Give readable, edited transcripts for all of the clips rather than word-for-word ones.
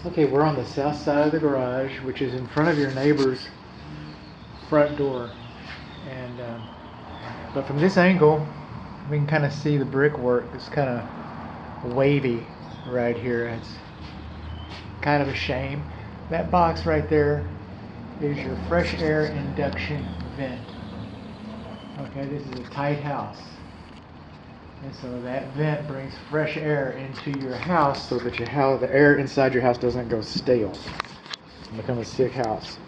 Okay, we're on the south side of the garage, which is in front of your neighbor's front door. And but from this angle, we can kind of see the brickwork. It's kind of wavy right here. It's kind of a shame. That box right there is your fresh air induction vent. Okay, this is a tight house. And so that vent brings fresh air into your house so that the air inside your house doesn't go stale and become a sick house.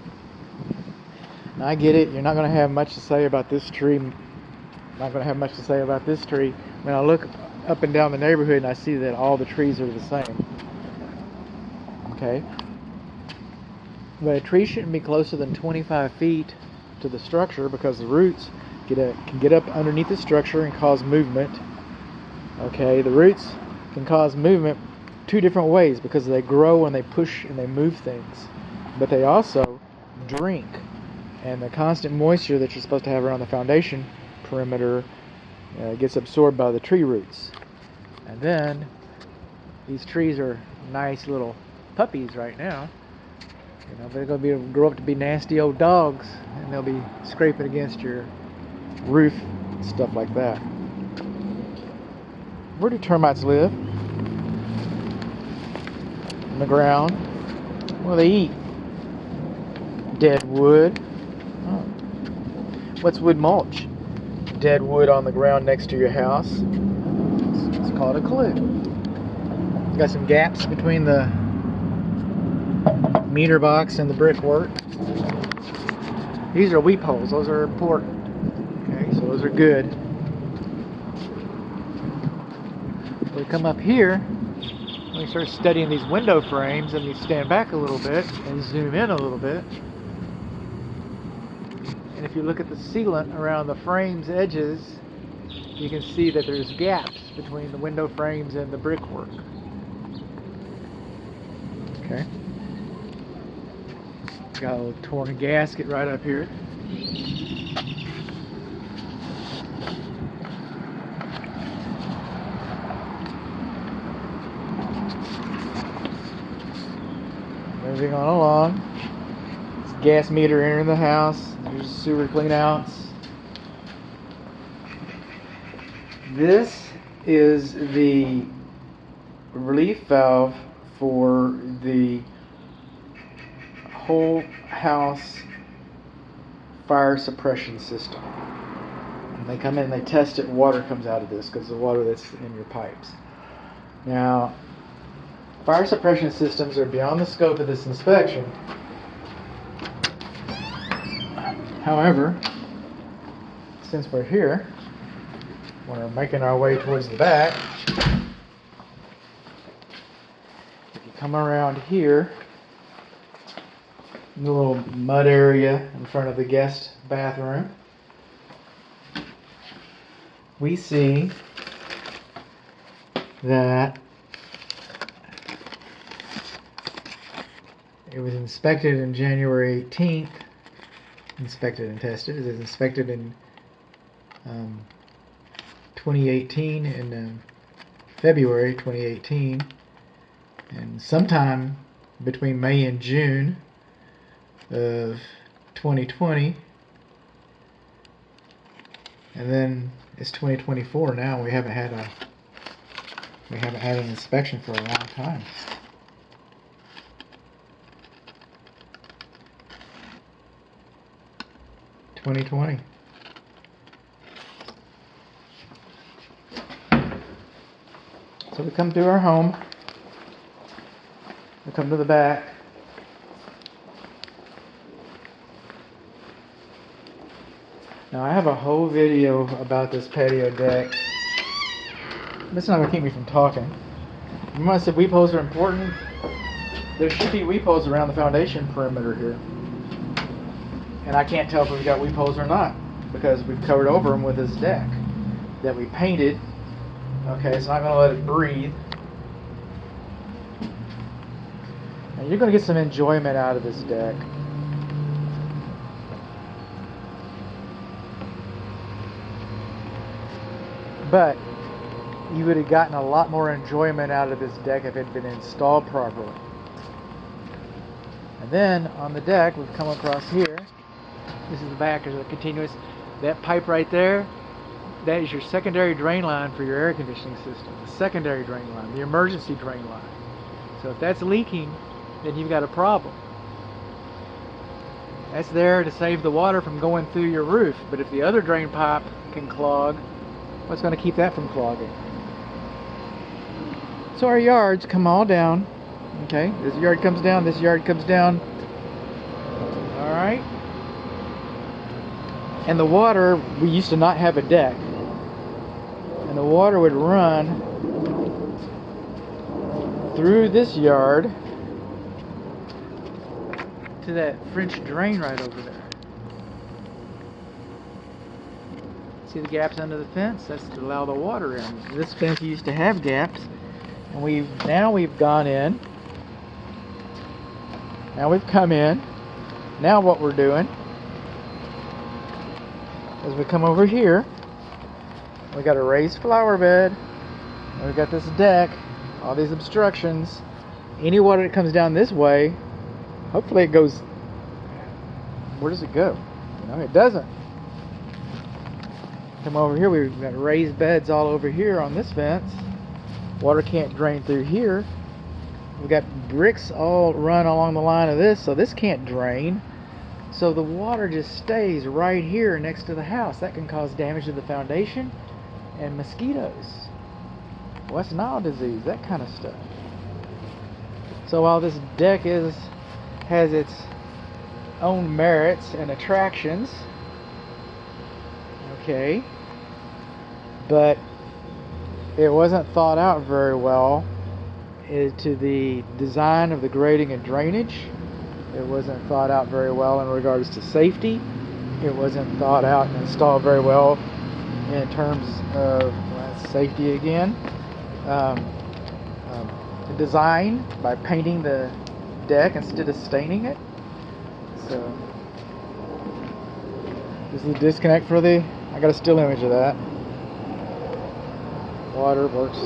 Now, I get it. You're not going to have much to say about this tree. Not going to have much to say about this tree. When I look up and down the neighborhood and I see that all the trees are the same. Okay? But a tree shouldn't be closer than 25 feet to the structure because the roots can get up underneath the structure and cause movement. Okay, the roots can cause movement two different ways because they grow and they push and they move things. But they also drink. And the constant moisture that you're supposed to have around the foundation perimeter gets absorbed by the tree roots. And then these trees are nice little puppies right now. You know, they're going to grow up to be nasty old dogs, and they'll be scraping against your roof and stuff like that. Where do termites live? On the ground. What do they eat? Dead wood. Oh. What's wood mulch? Dead wood on the ground next to your house. It's called a clue. It's got some gaps between the meter box and the brickwork. These are weep holes. Those are important. Okay, so those are good. We come up here, we start studying these window frames, and we stand back a little bit and zoom in a little bit. And if you look at the sealant around the frame's edges, you can see that there's gaps between the window frames and the brickwork. Okay. Got a little torn gasket right up here. Moving on along. It's gas meter entering the house. There's sewer cleanouts. This is the relief valve for the whole house fire suppression system. And they come in and they test it. Water comes out of this because the water that's in your pipes. Now, fire suppression systems are beyond the scope of this inspection. However, since we're here, we're making our way towards the back. If you come around here, the little mud area in front of the guest bathroom, we see that it was inspected in January 18th, inspected and tested. It was inspected in 2018, in February 2018, and sometime between May and June of 2020, and then it's 2024 now. We haven't had an inspection for a long time. (2020). So we come through our home. We come to the back. Now I have a whole video about this patio deck. That's not going to keep me from talking. Remember I said weep holes are important? There should be weep holes around the foundation perimeter here. And I can't tell if we've got weep holes or not because we've covered over them with this deck that we painted. Okay, it's not going to let it breathe. And you're going to get some enjoyment out of this deck. But you would have gotten a lot more enjoyment out of this deck if it had been installed properly. And then on the deck, we've come across here. This is the back, there's a continuous, that pipe right there, that is your secondary drain line for your air conditioning system. The secondary drain line, the emergency drain line. So if that's leaking, then you've got a problem. That's there to save the water from going through your roof. But if the other drain pipe can clog, what's going to keep that from clogging? So our yards come all down. Okay, this yard comes down, this yard comes down. Alright. And the water, we used to not have a deck. And the water would run through this yard to that French drain right over there. See the gaps under the fence? That's to allow the water in. This fence used to have gaps, and we've gone in. Now we've come in. Now what we're doing is we come over here. We got a raised flower bed. And we've got this deck. All these obstructions. Any water that comes down this way, hopefully it goes. Where does it go? No, it doesn't. Come over here. We've got raised beds all over here on this fence. Water can't drain through here. We've got bricks all run along the line of this, so this can't drain. So the water just stays right here next to the house. That can cause damage to the foundation and mosquitoes, West Nile disease, that kind of stuff. So while this deck has its own merits and attractions, okay, but it wasn't thought out very well to the design of the grading and drainage. It wasn't thought out very well in regards to safety. It wasn't thought out and installed very well in terms of safety again. Design by painting the deck instead of staining it. So this is the disconnect for the. I got a still image of that. Water works.